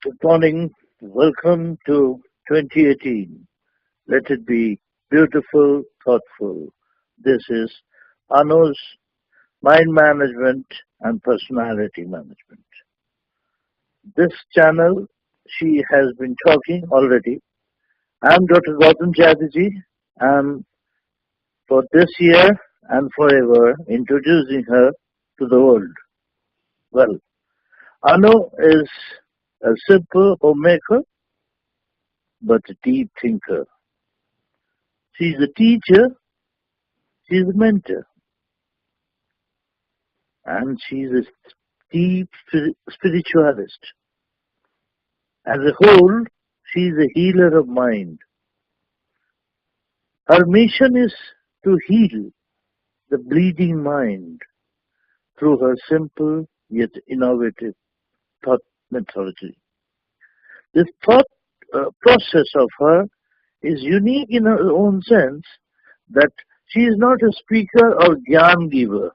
Good morning. Welcome to 2018. Let it be beautiful, thoughtful. This is Annu's Mind Management and Personality Management. This channel, she has been talking already. I'm Dr. Gautam Chatterjee. I'm for this year and forever introducing her to the world. Well, Annu is a simple homemaker but a deep thinker. She's a teacher, she's a mentor, and she's a deep spiritualist. As a whole, she's a healer of mind. Her mission is to heal the bleeding mind through her simple yet innovative thought methodology. This thought process of her is unique in her own sense that she is not a speaker or gyan giver.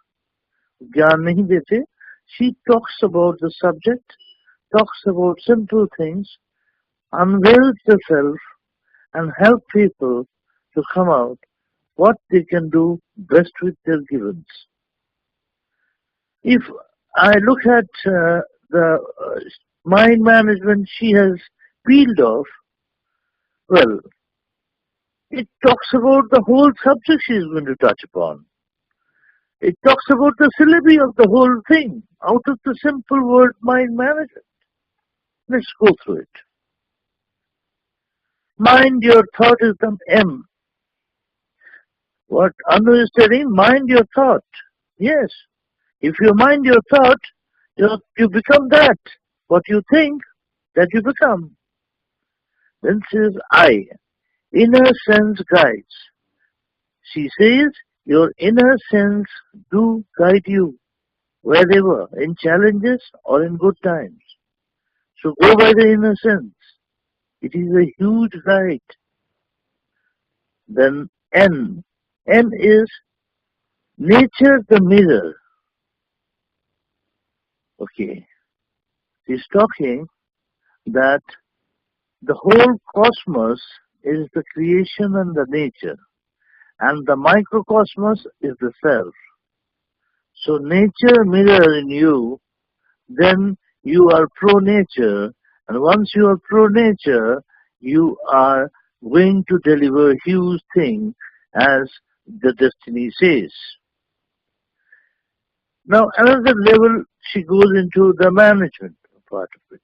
ज्ञान नहीं देते. She talks about the subject, talks about simple things, unveils herself and help people to come out what they can do best with their givens. If I look at the mind management she has peeled off, well, it talks about the whole subject she is going to touch upon. It talks about the syllabi of the whole thing out of the simple word mind management. Let's go through it. Mind your thought is the M. What Annu is telling, mind your thought. Yes. If you mind your thought, you become that. What you think, that you become. Then says I. Inner sense guides. She says, your inner sense do guide you wherever, in challenges or in good times. So go by the inner sense. It is a huge guide. Then N. N is nature the mirror. Okay. He's talking that the whole cosmos is the creation and the nature. And the microcosmos is the self. So nature mirror in you, then you are pro-nature. And once you are pro-nature, you are going to deliver huge thing as the destiny says. Now another level she goes into the management part of it.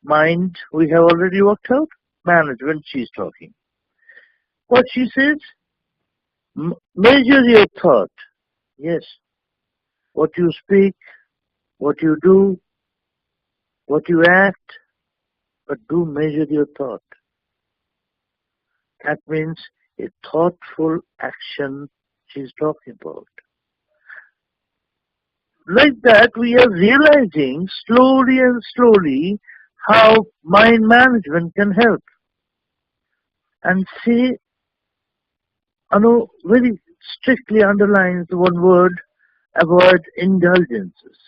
Mind, we have already worked out. Management, she's talking. What she says, measure your thought. Yes. What you speak, what you do, what you act, but do measure your thought. That means a thoughtful action she's talking about. Like that, we are realizing slowly and slowly how mind management can help. And say, Anu very strictly underlines one word, avoid indulgences.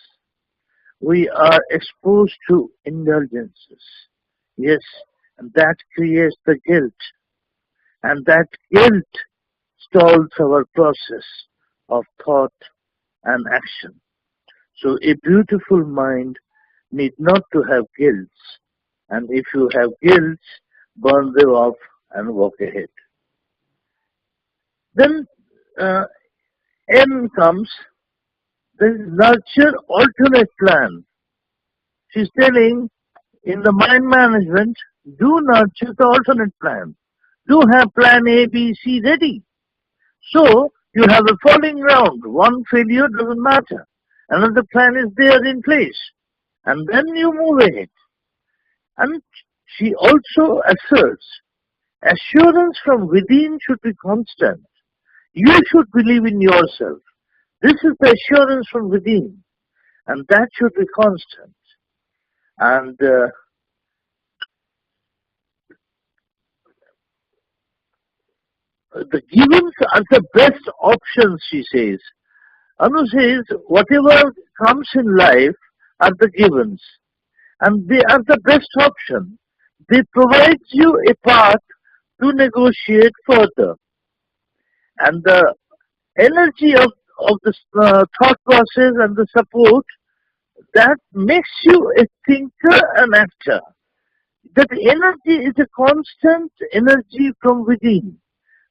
We are exposed to indulgences. Yes, and that creates the guilt. And that guilt stalls our process of thought and action. So a beautiful mind need not to have guilt. And if you have guilt, burn them off and walk ahead. Then N comes, there is nurture alternate plan. She's telling in the mind management, do nurture the alternate plan. Do have plan A, B, C ready. So you have a falling ground. One failure doesn't matter. Another plan is there in place. And then you move ahead. And she also asserts, assurance from within should be constant. You should believe in yourself. This is the assurance from within. And that should be constant. And the givens are the best options, she says. Anu says, whatever comes in life are the givens. and they are the best option. They provide you a path to negotiate further. And the energy of the thought process and the support that makes you a thinker and actor. That energy is a constant energy from within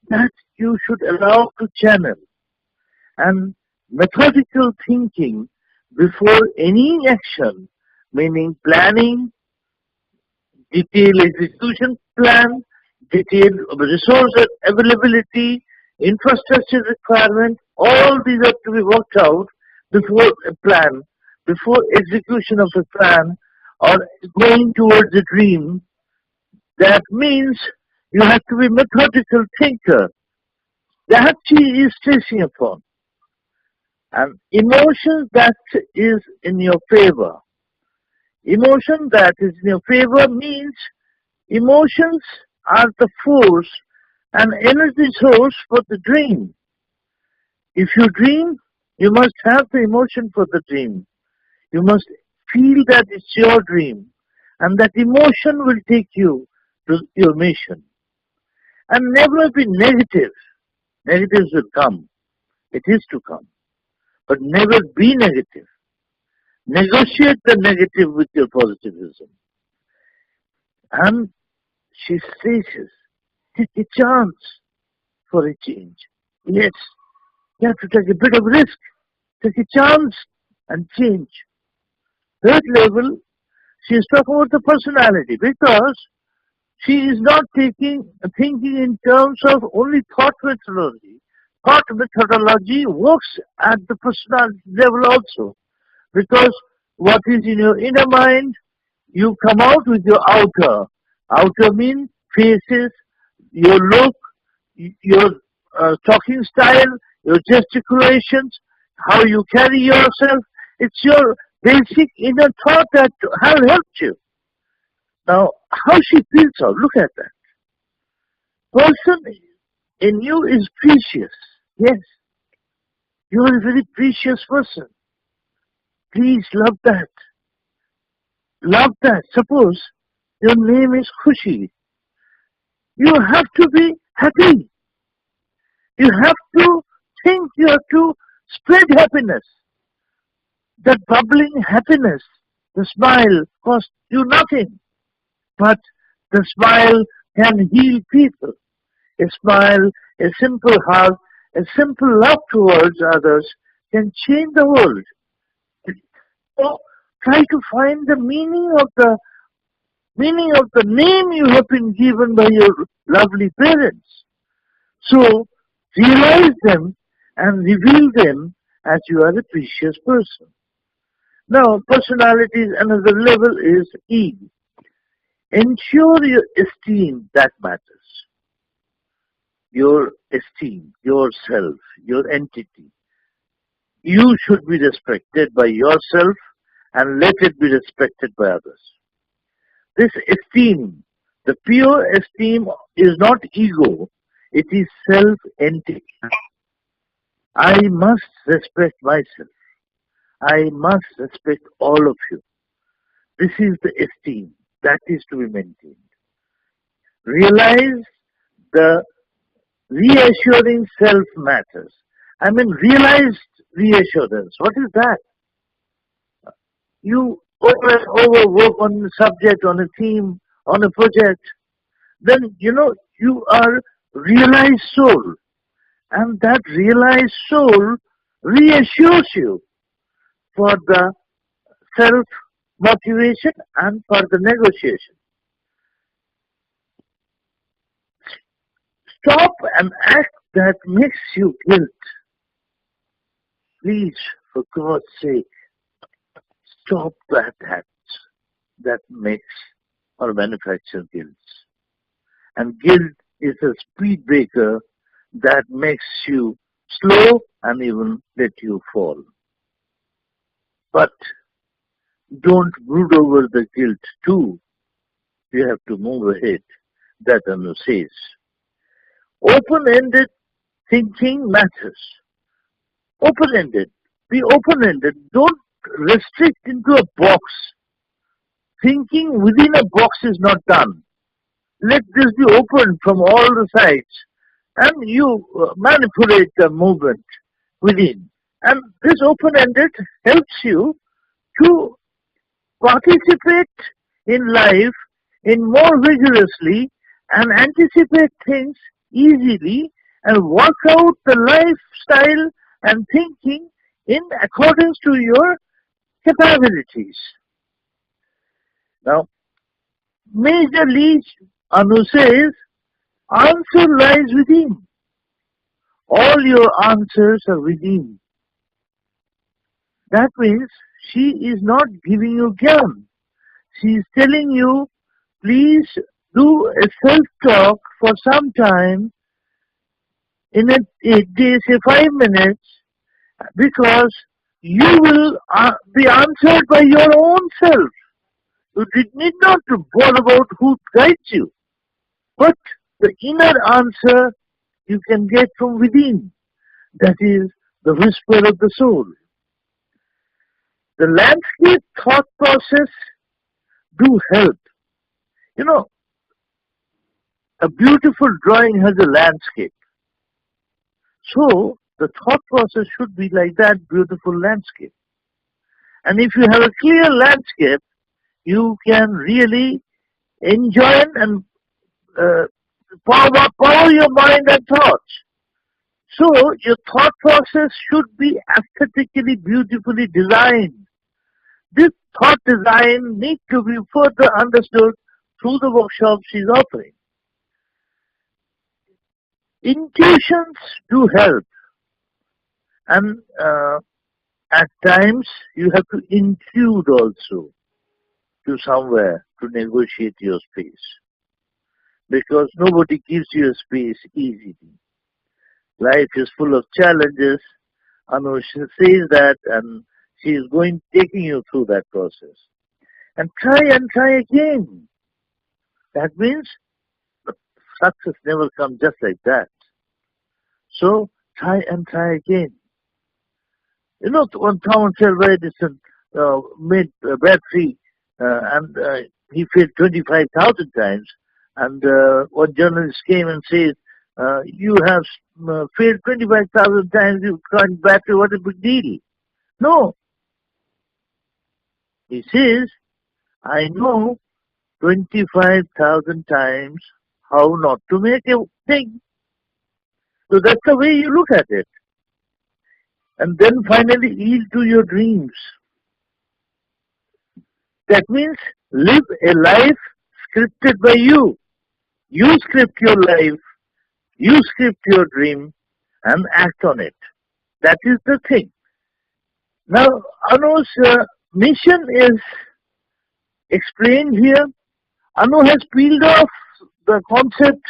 that you should allow to channel. And methodical thinking before any action, meaning planning, detailed execution plan, detailed resource availability, infrastructure requirement, all these have to be worked out before a plan, before execution of a plan or going towards a dream. That means you have to be methodical thinker. That he is stressing upon. And emotion that is in your favor. Emotion that is in your favor means emotions are the force and energy source for the dream. If you dream, you must have the emotion for the dream. You must feel that it's your dream, and that emotion will take you to your mission. And never be negative. Negatives will come. It is to come. But never be negative. Negotiate the negative with your positivism. And she says, take a chance for a change. Yes, you have to take a bit of risk. Take a chance and change. Third level, she is talking about the personality because she is not thinking in terms of only thought methodology. Thought methodology works at the personality level also. Because what is in your inner mind, you come out with your outer. Outer means faces, your look, your talking style, your gesticulations, how you carry yourself. It's your basic inner thought that has helped you. Now, how she feels out, look at that. Person in you is precious. Yes, you are a very precious person. Please love that. Love that. Suppose your name is Khushi. You have to be happy. You have to think, you have to spread happiness. That bubbling happiness, the smile costs you nothing. But the smile can heal people. A smile, a simple hug, a simple love towards others can change the world. So try to find the meaning of the name you have been given by your lovely parents. So realize them and reveal them as you are a precious person. Now, personalities, another level is E. Ensure your esteem, that matters. Your esteem, yourself, your entity. You should be respected by yourself and let it be respected by others. This esteem, the pure esteem is not ego, it is self-entity. I must respect myself. I must respect all of you. This is the esteem that is to be maintained. Realize the reassuring self matters. I mean, realized reassurance. What is that? You over and over work on a subject, on a theme, on a project, then you are realized soul. And that realized soul reassures you for the self motivation and for the negotiation. Stop an act that makes you guilt. Please, for God's sake, stop that act that makes or manufactures guilt. And guilt is a speed breaker that makes you slow and even let you fall. But don't brood over the guilt too. You have to move ahead. That Annu says. Open-ended thinking matters. Open-ended. Be open-ended. Don't restrict into a box. thinking within a box is not done. Let this be open from all the sides and you manipulate the movement within. And this open-ended helps you to participate in life in more vigorously and anticipate things easily and work out the lifestyle and thinking in accordance to your capabilities. Now, majorly, Anu says, answer lies within. All your answers are within. That means she is not giving you gyan. She is telling you, please do a self-talk for some time in a day, say 5 minutes, because you will be answered by your own self. You need not to bother about who guides you, but the inner answer you can get from within. That is the whisper of the soul. The landscape thought process do help. You know, a beautiful drawing has a landscape. So, the thought process should be like that beautiful landscape. And if you have a clear landscape, you can really enjoy and power your mind and thoughts. So, your thought process should be aesthetically, beautifully designed. This thought design needs to be further understood through the workshops she's offering. Intuitions do help, and at times you have to intrude also to somewhere to negotiate your space, because nobody gives you a space easily. Life is full of challenges. Annu says that, and she is taking you through that process. And try again. That means success never comes just like that. So try again. You know, when Thomas Alva Edison made a battery and he failed 25,000 times, and one journalist came and said, you have failed 25,000 times, you can't battery, what a big deal. No. He says, I know 25,000 times how not to make a thing. So that's the way you look at it. And then finally yield to your dreams. That means live a life scripted by you. You script your life, you script your dream, and act on it. That is the thing. Now, Annu's mission is explained here. Annu has peeled off the concept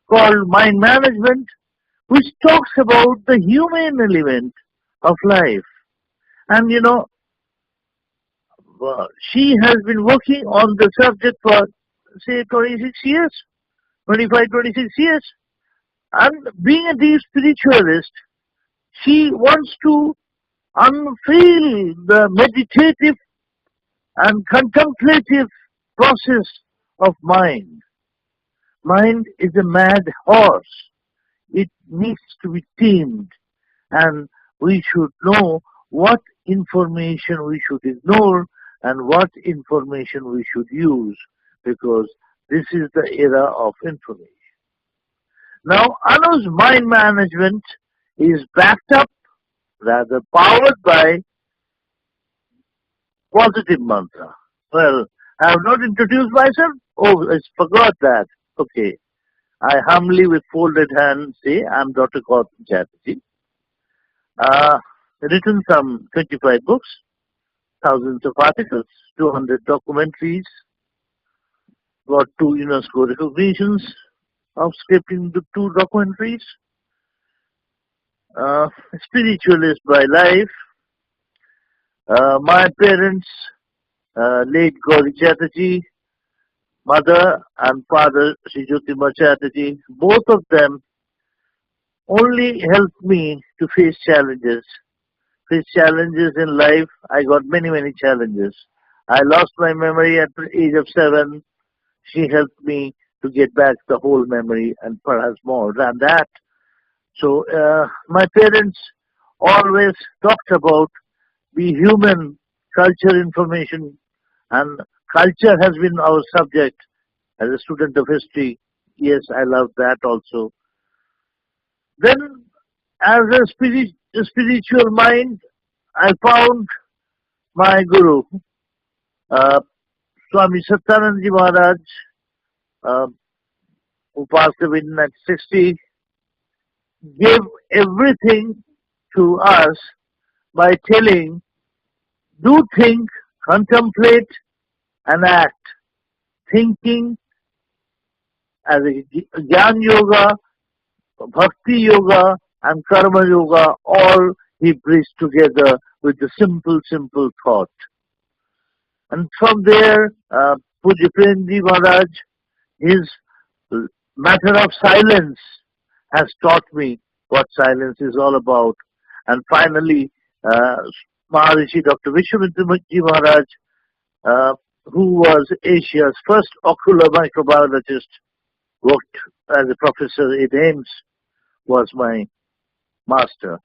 called mind management, which talks about the human element of life. And you know, she has been working on the subject for, say, 26 years, 25, 26 years. And being a deep spiritualist, she wants to unveil the meditative and contemplative process of mind. Mind is a mad horse. It needs to be tamed, and we should know what information we should ignore and what information we should use, because this is the era of information. Now, Annu's mind management is backed up, rather powered by positive mantra. Well, I have not introduced myself. Oh, I forgot that. Okay. I humbly, with folded hands, say I'm Dr. Gautam Chatterjee. Written some 25 books, thousands of articles, 200 documentaries, got 2 UNESCO recognitions of scripting the 2 documentaries. Spiritualist by life. My parents, late Gauri Chatterjee, mother and father, Sri Jyotima Chatterjee, both of them only helped me to face challenges. Face challenges in life. I got many, many challenges. I lost my memory at the age of 7. She helped me to get back the whole memory and perhaps more than that. So my parents always talked about be human, culture, information, and culture has been our subject as a student of history. Yes, I love that also. Then, as a spiritual mind, I found my guru, uh, Swami Satyanand Ji Maharaj, uh, who passed away in 1960, gave everything to us by telling, do think, contemplate, and act. Thinking as a Jnana Yoga, Bhakti Yoga, and Karma Yoga, all he brings together with the simple thought. And from there, Puja Premji Maharaj, his matter of silence has taught me what silence is all about. And finally, uh, Maharishi Dr. Vishwamitra Maharaj, uh, who was Asia's first ocular microbiologist, worked as a professor at AIMS, was my master.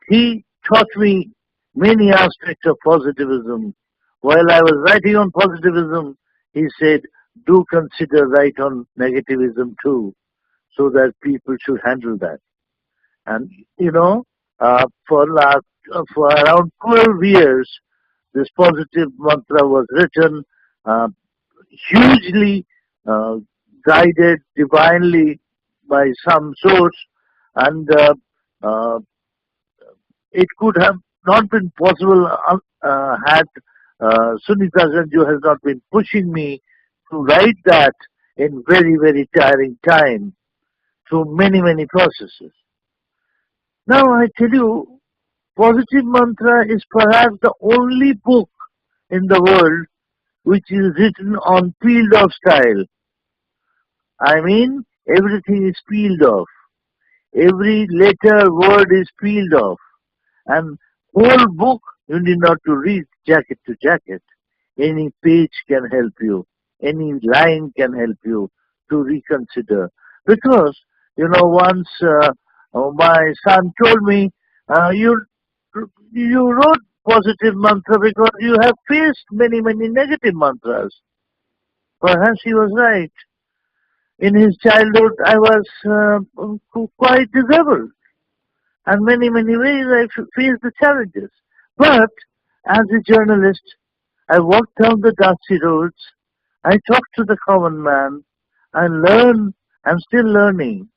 He taught me many aspects of positivism. While I was writing on positivism, he said, do consider write on negativism too, so that people should handle that. And you know, for around 12 years, this positive mantra was written, uh, hugely uh, guided divinely by some source, and uh, it could have not been possible had Sunita Sanju has not been pushing me to write that in very tiring time through many processes. Now I tell you, Positive Mantra is perhaps the only book in the world which is written on peeled off style. I mean, everything is peeled off. Every letter, word is peeled off. And whole book you need not to read jacket to jacket. Any page can help you. Any line can help you to reconsider. Because, once my son told me, you wrote positive mantra because you have faced many negative mantras. Perhaps he was right. In his childhood, I was quite disabled. And many ways I faced the challenges. But as a journalist, I walked down the dusty roads. I talked to the common man. I learned. I'm still learning.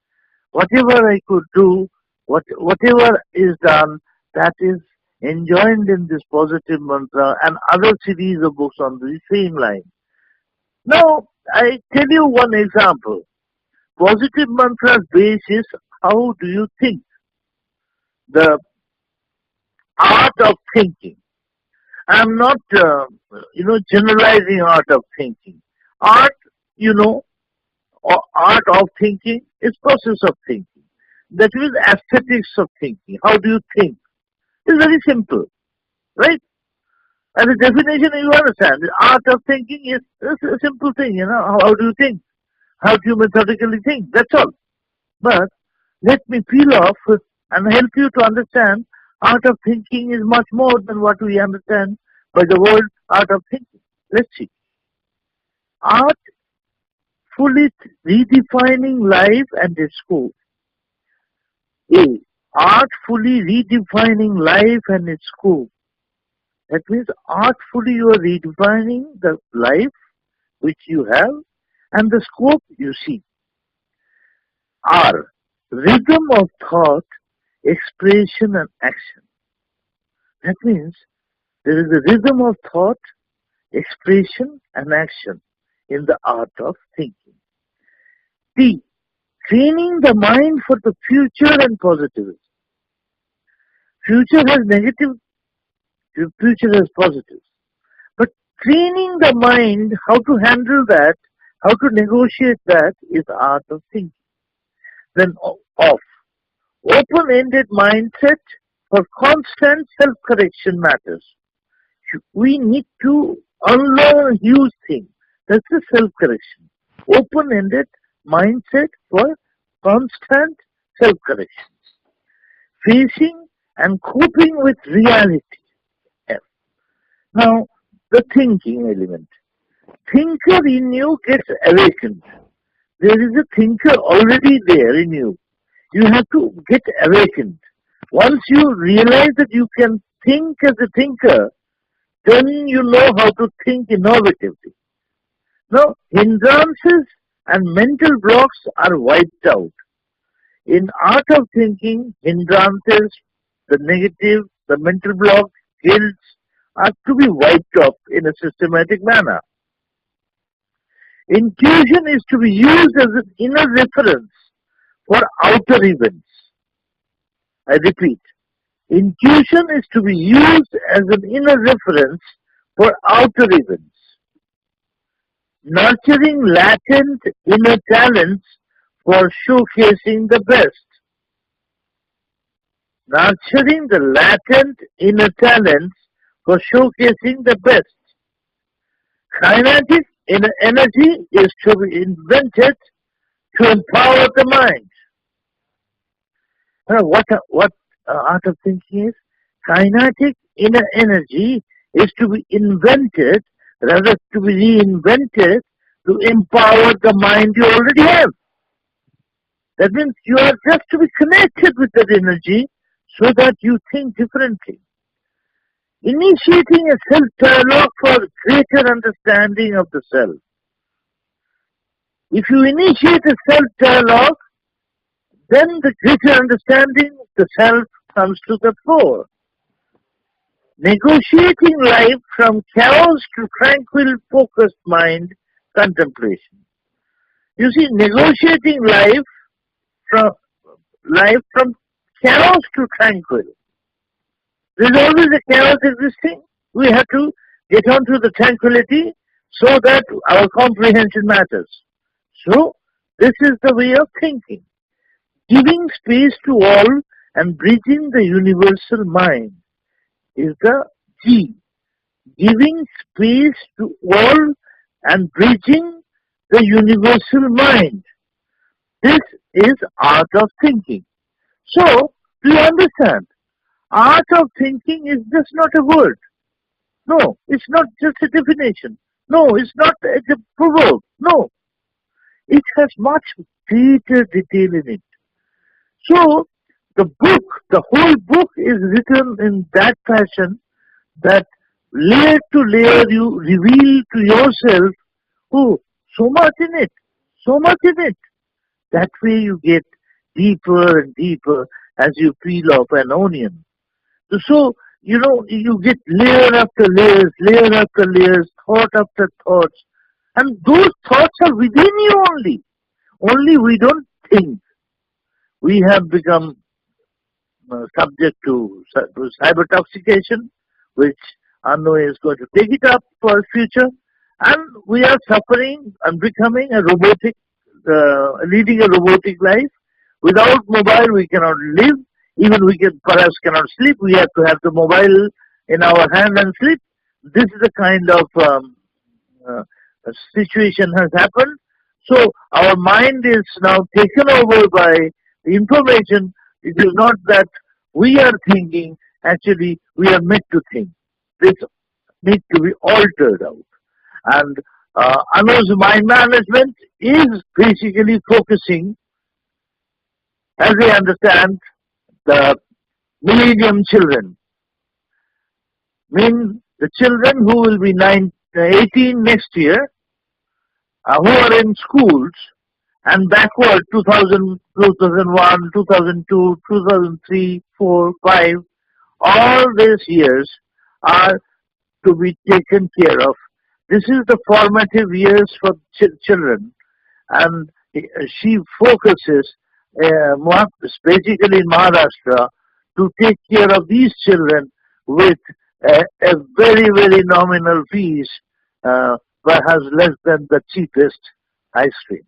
Whatever I could do, whatever is done, that is enjoined in this positive mantra and other series of books on the same line. Now, I tell you one example. Positive mantra's base is how do you think? The art of thinking. I'm not, generalizing art of thinking. Art, or art of thinking is process of thinking. That means aesthetics of thinking. How do you think? It's very simple, right? As a definition, you understand. The art of thinking is a simple thing, How do you think? How do you methodically think? That's all. But let me peel off and help you to understand art of thinking is much more than what we understand by the word art of thinking. Let's see. Art fully redefining life and its scope. A. Art fully redefining life and its scope. That means artfully you are redefining the life which you have and the scope you see. R. Rhythm of thought, expression and action. That means there is a rhythm of thought, expression and action in the art of thinking. T. Training the mind for the future and positivism. Future has negative, future has positives. But training the mind how to handle that, how to negotiate that is the art of thinking. Then off. Open-ended mindset for constant self-correction matters. we need to unlearn huge things. That's the self-correction. Open-ended mindset for constant self-correction. Facing and coping with reality. F. Now, the thinking element. Thinker in you gets awakened. There is a thinker already there in you. You have to get awakened. Once you realize that you can think as a thinker, then you know how to think innovatively. Now, hindrances and mental blocks are wiped out. In art of thinking, hindrances, the negative, the mental blocks, guilt are to be wiped off in a systematic manner. Intuition is to be used as an inner reference for outer events. I repeat, intuition is to be used as an inner reference for outer events. Nurturing latent inner talents for showcasing the best. Nurturing the latent inner talents for showcasing the best. Kinetic inner energy is to be invented to empower the mind. What art of thinking is? Kinetic inner energy is to be invented, rather to be reinvented to empower the mind you already have. That means you are just to be connected with that energy so that you think differently. Initiating a self-dialogue for greater understanding of the self. If you initiate a self-dialogue, then the greater understanding of the self comes to the fore. Negotiating life from chaos to tranquil, focused mind contemplation. You see, negotiating life from chaos to tranquil. There is always a chaos existing. We have to get onto the tranquility so that our comprehension matters. So, this is the way of thinking. Giving space to all and bridging the universal mind is the G. Giving space to all and bridging the universal mind. This is art of thinking. So, do you understand? Art of thinking is just not a word. No, it's not just a definition. No, it's not a proverb. No, it has much greater detail in it. So, the whole book is written in that fashion that layer to layer you reveal to yourself, oh, so much in it, so much in it. That way you get deeper and deeper as you peel off an onion. So, you get layer after layers, thought after thoughts. And those thoughts are within you only. Only we don't think. We have become subject to cyber toxication, which Annu is going to take it up for future. And we are suffering and becoming a robotic, leading a robotic life. Without mobile, we cannot live. Even we perhaps cannot sleep. We have to have the mobile in our hand and sleep. This is the kind of situation has happened. So our mind is now taken over by the information. It is not that we are thinking. Actually, we are meant to think. This needs to be altered out. And Annu's mind management is basically focusing, as I understand, the millennium children. Mean the children who will be 18 next year, who are in schools, and backward 2000, 2001, 2002, 2003, 4, 5, all these years are to be taken care of. This is the formative years for children, and she focuses basically in Maharashtra to take care of these children with a very, very nominal fees, perhaps less than the cheapest ice cream.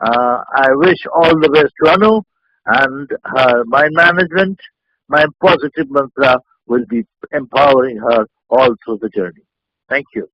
I wish all the best to Annu and her mind management. My positive mantra will be empowering her all through the journey. Thank you.